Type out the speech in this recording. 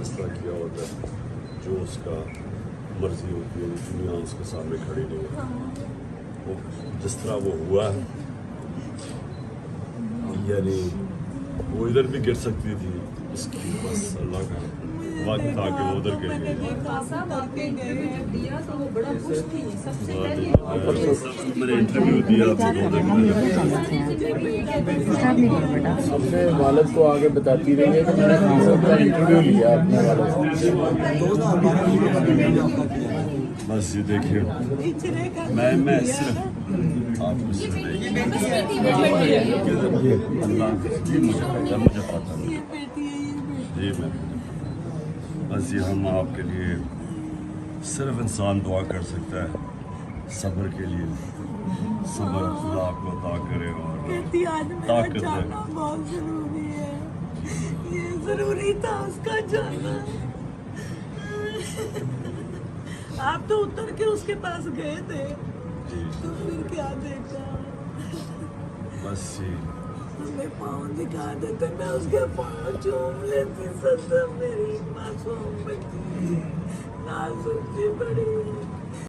اس طرح کیا ہوتا ہے جو اس کا مرضی ہوتی ہے، دنیا اس کے سامنے کھڑی نہیں ہے. وہ جس طرح وہ ہوا ہے، یعنی وہ ادھر بھی گر سکتی تھی، اس کی بس اللہ کا وقت تھا کہ وہ ادھر گر گئی. میں نے انٹرویو دیا اپنے والد کو آگے بتاتی رہی ہے کہ میں نے خان صاحب کا انٹرویو لیا اپنے والد سے. بس یہ دیکھیے، میں صرف آپ کو صرف اللہ مجھے پتا نہیں جی. میں بس یہ ہم آپ کے لیے صرف انسان دعا کر سکتا ہے صبر کے لیے. صبر خدا آپ کو عطا کرے اور طاقت دے. بہت ضروری ہے، یہ ضروری تھا اس کا جانا. آپ تو اتر کے اس کے پاس گئے تھے جی تو پھر کیا دیکھا؟ بس جی ہمیں پاؤں دکھا دیتے، میں اس کے پاؤں چوم لیتی. سدا میری معصوم بچی نازک سی بڑی